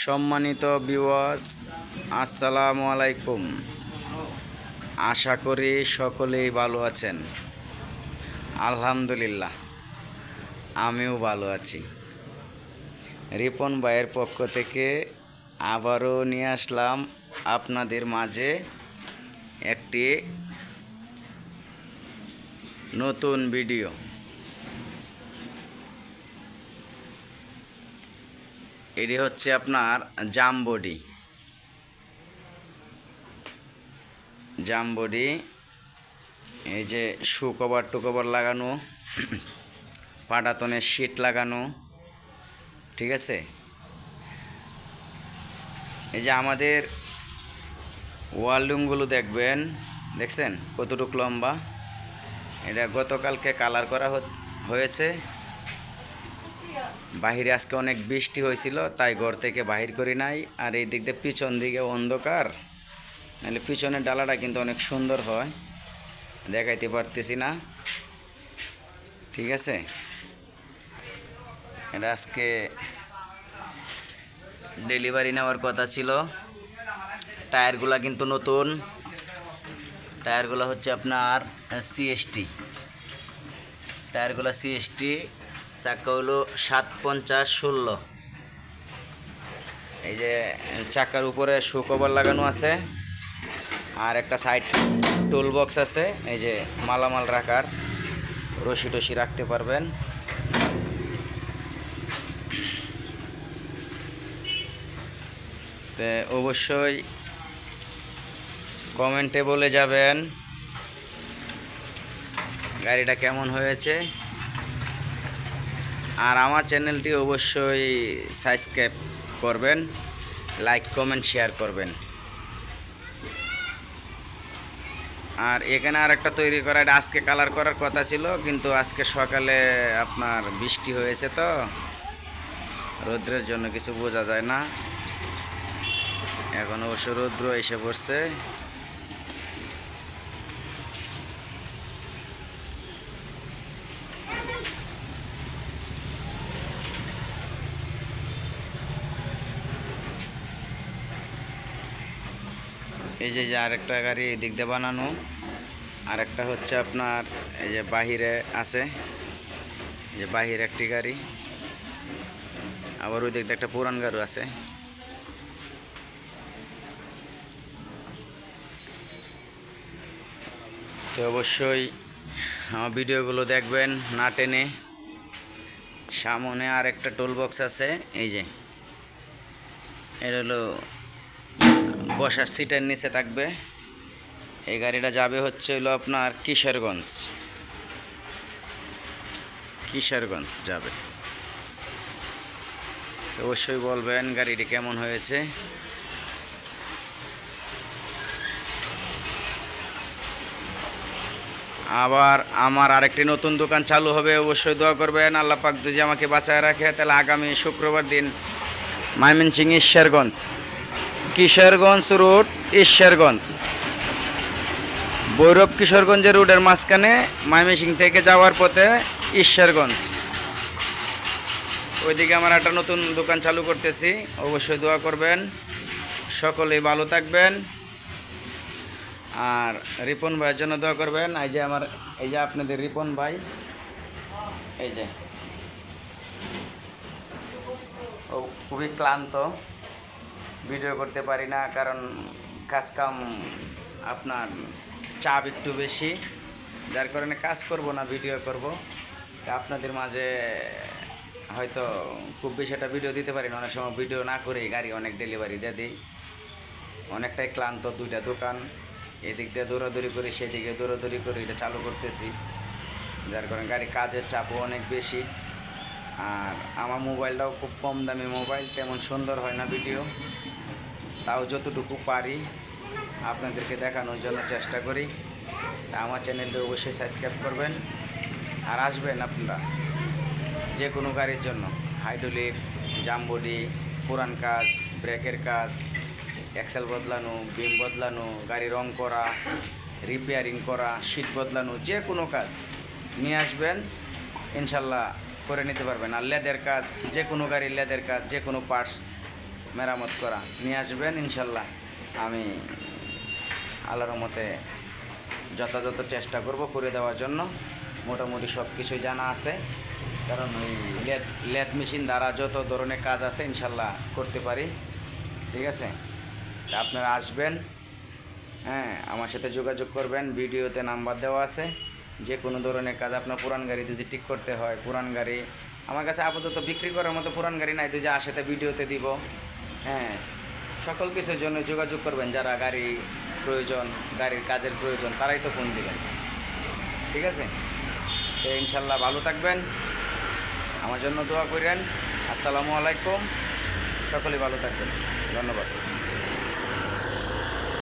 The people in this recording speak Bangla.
সম্মানিত ভিউয়ার্স, আসসালামু আলাইকুম। আশা করি সকলেই ভালো আছেন। আলহামদুলিল্লাহ, আমিও ভালো আছি। রিপন ভাইয়ের পক্ষ থেকে আবারও নিয়ে আসলাম আপনাদের মাঝে একটি নতুন ভিডিও। এটি হচ্ছে আপনার জাম বডি। এই যে শু কভার টু কভার লাগানো, পাটাতনের শীট লাগানো, ঠিক আছে। এই যে আমাদের ওয়ালরুমগুলো দেখছেন কতটুকু লম্বা। এটা গতকালকে কালার করা হয়েছে। বাহিরে আজকে অনেক বৃষ্টি হয়েছিল, তাই ঘর থেকে বাহির করি নাই। আর এই দিক দিয়ে পিছন দিকে অন্ধকার, নাহলে পিছনের ডালাটা কিন্তু অনেক সুন্দর হয়, দেখাইতে পারতেছি না, ঠিক আছে। এটা আজকে ডেলিভারি নেওয়ার কথা ছিল। টায়ারগুলা কিন্তু নতুন, টায়ারগুলো হচ্ছে আপনার সিএসটি টায়ারগুলো সিএসটি। চাকা হলো 750/16। এই যে চাকার উপরে শু কভার লাগানো আছে, আর একটা সাইড টুল বক্স আছে। এই যে মালামাল রাখার রশি টসি রাখতে পারবেন। তো অবশ্যই কমেন্টে বলে যাবেন গাড়িটা কেমন হয়েছে। আর আমার চ্যানেলটি অবশ্যই সাবস্ক্রাইব করবেন, লাইক কমেন্ট শেয়ার করবেন। আর এখানে আর একটা তৈরি করা, এটা আজকে কালার করার কথা ছিল, কিন্তু আজকে সকালে আপনার বৃষ্টি হয়েছে, তো রৌদ্রের জন্য কিছু বোঝা যায় না। এখন অবশ্য রৌদ্র এসে পড়ছে। এই যে আরেকটা গাড়ি এই দিক দিয়ে বানানো, আরেকটা হচ্ছে আপনার এই যে বাহিরে আছে, যে বাহিরে একটি গাড়ি, আবার ওই দিক দিয়ে একটা পুরান গাড়ি আছে। তো অবশ্যই আমার ভিডিওগুলো দেখবেন না টেনে। সামনে আর একটা টুল বক্স আছে। এই যে এটা হলো বসার সিটের নিচে থাকবে। এই গাড়িটা যাবে হচ্ছে হলো আপনার কিশোরগঞ্জ যাবে। অবশ্যই বলবেন গাড়িটি কেমন হয়েছে। আবার আমার আরেকটি নতুন দোকান চালু হবে, অবশ্যই দোয়া করবেন। আল্লাহ পাক যদি আমাকে বাঁচায় রাখে, তাহলে আগামী শুক্রবার দিন ময়মনসিংহ কিশোরগঞ্জ রোড, ঈশ্বরগঞ্জ ভৈরব কিশোরগঞ্জের রোডের মাঝখানে, ময়মনসিংহ থেকে যাওয়ার পথে ঈশ্বরগঞ্জ, ওইদিকে আমার একটা নতুন দোকান চালু করতেছি। অবশ্যই দোয়া করবেন, সকলেই ভালো থাকবেন। আর রিপন ভাইয়ের জন্য দোয়া করবেন। এই যে আপনাদের রিপন ভাই, এই যে ও খুবই ক্লান্ত, ভিডিও করতে পারি না, কারণ কাজকাম আপনার চাপ একটু বেশি, যার কারণে কাজ করব না, ভিডিও করব। আপনাদের মাঝে হয়তো খুব বেশি একটা ভিডিও দিতে পারি না, অনেক সময় ভিডিও না করে গাড়ি অনেক ডেলিভারি দিয়ে দিই। অনেকটাই ক্লান্ত, দুইটা দোকান, এদিক দিয়ে দৌড়াদৌড়ি করি, সেদিকে দৌড়াদৌড়ি করি, এটা চালু করতেছি, যার কারণে গাড়ি কাজের চাপও অনেক বেশি। আর আমার মোবাইলটাও খুব কম দামি মোবাইল, তেমন সুন্দর হয় না ভিডিও, তাও যতটুকু পারি আপনাদেরকে দেখানোর জন্য চেষ্টা করি। আমার চ্যানেলটি অবশ্যই সাবস্ক্রাইব করবেন। আর আসবেন আপনারা যে কোনো গাড়ির জন্য, হাইড্রোলিক, জাম বডি, পুরান কাজ, ব্রেকের কাজ, এক্সেল বদলানো, বিম বদলানো, গাড়ি রং করা, রিপেয়ারিং করা, সিট বদলানো, যে কোনো কাজ নিয়ে আসবেন, ইনশাল্লাহ করে নিতে পারবেন। আর লেদের কাজ, যে কোনো গাড়ির লেদের কাজ, যে কোনো পার্টস মেরামত করা নিয়ে আসবেন ইনশাল্লাহ। আমি আল্লাহর রহমতে যথাযথ চেষ্টা করব করে দেওয়ার জন্য। মোটামুটি সব কিছুই জানা আছে, কারণ ওই লেদ মেশিন দ্বারা যত ধরনের কাজ আছে ইনশাল্লাহ করতে পারি। ঠিক আছে, তা আপনারা আসবেন, হ্যাঁ, আমার সাথে যোগাযোগ করবেন। ভিডিওতে নাম্বার দেওয়া আছে। যে কোনো ধরনের কাজ আপনার পুরান গাড়ি যদি ঠিক করতে হয়, পুরান গাড়ি আমার কাছে আপাতত বিক্রি করার মতো পুরান গাড়ি নাই, তো যা আসে তা ভিডিওতে দিব। হ্যাঁ, সকল কিছুর জন্য যোগাযোগ করবেন। যারা গাড়ি প্রয়োজন, গাড়ির কাজের প্রয়োজন, তারাই তো ফোন দিবেন। ঠিক আছে, তো ইনশাল্লাহ ভালো থাকবেন, আমার জন্য দোয়া করেন। আসসালামু আলাইকুম, সকলে ভালো থাকবেন, ধন্যবাদ।